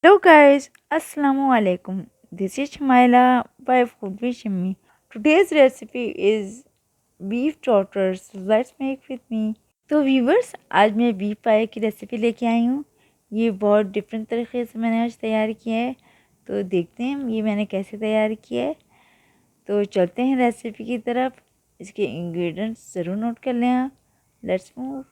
Hello guys, Assalamu alaikum. This is Shmaila by Food with Shimmy. Today's recipe is beef trotters. So let's make with me. तो viewers, आज मैं beef पाए की recipe लेके आई हूँ। ये बहुत डिफरेंट तरीके से मैंने आज तैयार किया है। तो देखते हैं ये मैंने कैसे तैयार किया है। तो चलते हैं रेसिपी की तरफ। इसके इंग्रेडिएंट्स ज़रूर नोट कर लें आप। Let's move.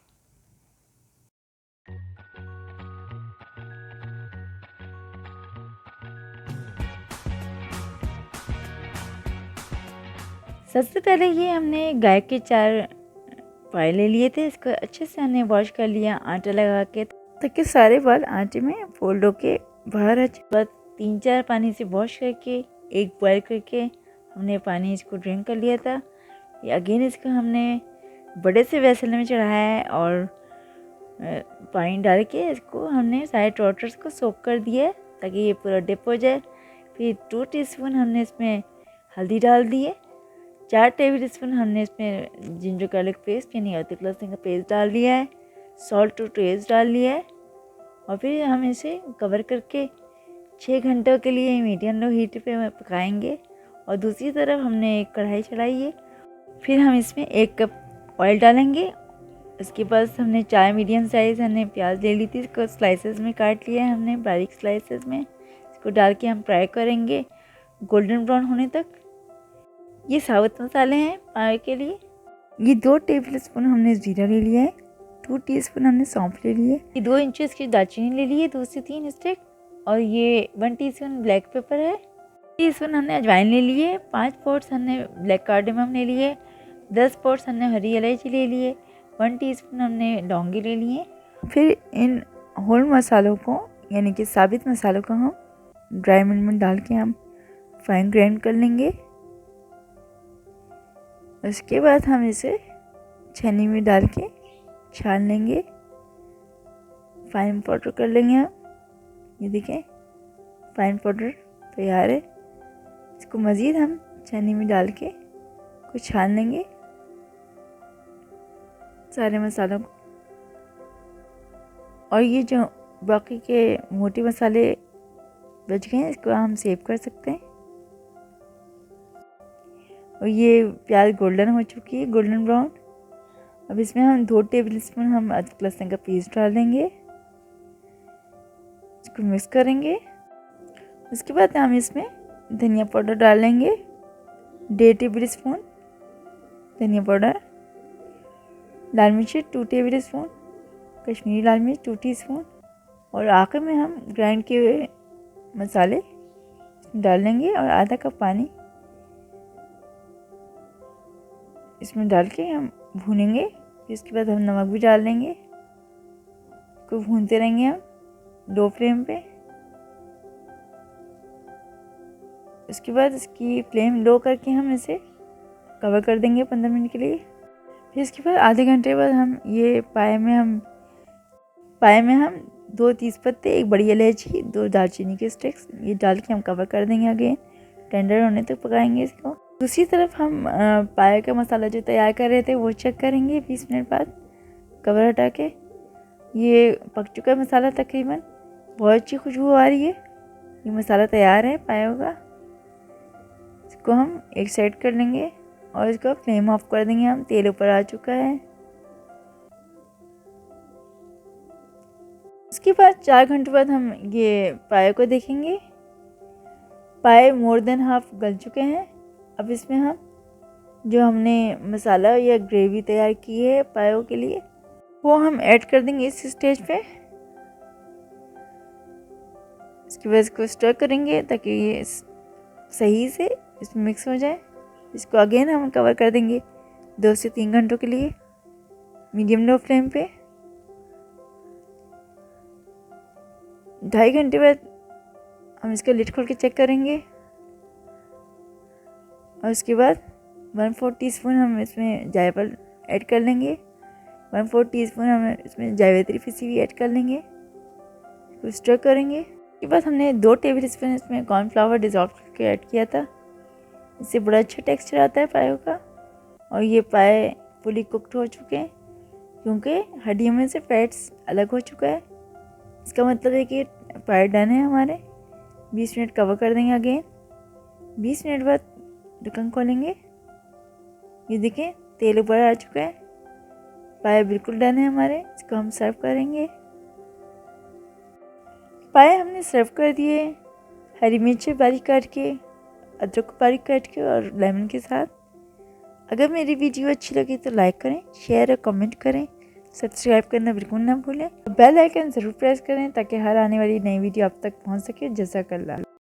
सबसे पहले ये हमने गाय के 4 पाए ले लिए थे। इसको अच्छे से हमने वॉश कर लिया आटा लगा के, ताकि सारे बाल आटे में फोल्ड होके बाहर आ जाए। बाद 3-4 पानी से वॉश करके एक बॉयल करके हमने पानी इसको ड्रेन कर लिया था। ये अगेन इसको हमने बड़े से वेसल में चढ़ाया है और पानी डाल के इसको हमने सारे टोटर्स को सोक कर दिया है, ताकि ये पूरा डिप हो जाए। फिर 2 टीस्पून हमने इसमें हल्दी डाल दी है। 4 टेबल स्पून हमने इसमें जिंजर गार्लिक पेस्ट यानी अदरक लहसुन का पेस्ट डाल दिया है। सॉल्ट टू टेस्ट डाल लिया है। और फिर हम इसे कवर करके 6 घंटों के लिए मीडियम लो हीट पे पकाएंगे। और दूसरी तरफ हमने एक कढ़ाई चढ़ाई है। फिर हम इसमें 1 कप ऑयल डालेंगे। उसके बाद हमने 4 मीडियम साइज़ हमने प्याज ले ली थी। इसको स्लाइसेस में काट लिया है हमने, बारीक स्लाइसेस में। इसको डाल के हम फ्राई करेंगे गोल्डन ब्राउन होने तक। ये साबुत मसाले हैं पाए के लिए। ये 2 टेबल स्पून हमने जीरा ले लिया है। 2 टीस्पून हमने सौंफ ले लिया है। ये 2 इंचेस की दालचीनी ले ली है, 2 से 3 स्टिक। और ये 1 टीस्पून ब्लैक पेपर है। टीस्पून हमने अजवाइन ले ली है। 5 पॉट्स हमने ब्लैक कार्डेमम ले लिए। 10 पॉट्स हमने हरी इलायची ले लिए। 1 टीस्पून हमने लौंगी ले लिए। फिर इन होल मसालों को यानी कि साबित मसालों को हम ड्राई मिल में डाल के हम फाइन ग्राइंड कर लेंगे। उसके बाद हम इसे छन्नी में डाल के छान लेंगे, फाइन पाउडर कर लेंगे हम। ये देखें फाइन पाउडर तैयार है। इसको मज़ीद हम छन्नी में डाल के कुछ छान लेंगे सारे मसालों को। और ये जो बाकी के मोटे मसाले बच गए हैं, इसको हम सेव कर सकते हैं। और ये प्याज गोल्डन हो चुकी है, गोल्डन ब्राउन। अब इसमें हम 2 टेबल स्पून हम अदरक लहसुन का पेस्ट डाल देंगे। इसको मिक्स करेंगे। उसके बाद हम इसमें धनिया पाउडर डाल लेंगे, 1.5 टेबल स्पून धनिया पाउडर। लाल मिर्च 2 टेबल स्पून, कश्मीरी लाल मिर्च 2 टीस्पून। और आखिर में हम ग्राइंड किए हुए मसाले डाल लेंगे और आधा कप पानी इसमें डाल के हम भूनेंगे। इसके बाद हम नमक भी डाल देंगे। इसको भूनते रहेंगे हम लो फ्लेम पे। उसके बाद इसकी फ्लेम लो करके हम इसे कवर कर देंगे 15 मिनट के लिए। फिर इसके बाद आधे घंटे बाद हम ये पाए में हम 2 तेज़पत्ते, 1 बड़ी इलायची, 2 दालचीनी के स्टिक्स ये डाल के हम कवर कर देंगे। अगेन टेंडर होने तक पकाएंगे इसको। दूसरी तरफ हम पाए का मसाला जो तैयार कर रहे थे वो चेक करेंगे 20 मिनट बाद कवर हटा के। ये पक चुका है मसाला तकरीबन, बहुत अच्छी खुशबू आ रही है। ये मसाला तैयार है पाया का। इसको हम एक साइड कर लेंगे और इसका फ्लेम ऑफ कर देंगे हम। तेल ऊपर आ चुका है। उसके बाद 4 घंटे बाद हम ये पाए को देखेंगे। पाए मोर देन हाफ गल चुके हैं। अब इसमें हम जो हमने मसाला या ग्रेवी तैयार की है पायों के लिए वो हम ऐड कर देंगे इस स्टेज पे। इसके बाद इसको स्टर करेंगे ताकि ये सही से इसमें मिक्स हो जाए। इसको अगेन हम कवर कर देंगे 2 से 3 घंटों के लिए मीडियम लो फ्लेम पे। 2.5 घंटे बाद हम इसका लिड खोल के चेक करेंगे। और उसके बाद 1/4 टीस्पून हम इसमें जायफल ऐड कर लेंगे। 1/4 टीस्पून हम इसमें जावित्री पिसी हुई ऐड कर लेंगे। इसको स्टर करेंगे। उसके बाद हमने 2 टेबल स्पून इसमें कॉर्नफ्लावर डिज़ोल्व करके ऐड किया था। इससे बड़ा अच्छा टेक्सचर आता है पायों का। और ये पाए फुली कुक्ड हो चुके हैं क्योंकि हड्डियों में से फैट्स अलग हो चुका है। इसका मतलब है कि पाए डन है हमारे। 20 मिनट कवर कर देंगे अगेन। 20 मिनट बाद ढक्कन खोलेंगे। ये देखें तेल ऊपर आ चुका है। पाए बिल्कुल डन है हमारे। इसको हम सर्व करेंगे। पाए हमने सर्व कर दिए हरी मिर्च बारीक काट के, अदरक बारीक काट के और लेमन के साथ। अगर मेरी वीडियो अच्छी लगी तो लाइक करें, शेयर और कमेंट करें, सब्सक्राइब करना बिल्कुल ना भूलें। बेल आइकन ज़रूर प्रेस करें ताकि हर आने वाली नई वीडियो आप तक पहुंच सके। जज़ाकल्लाह।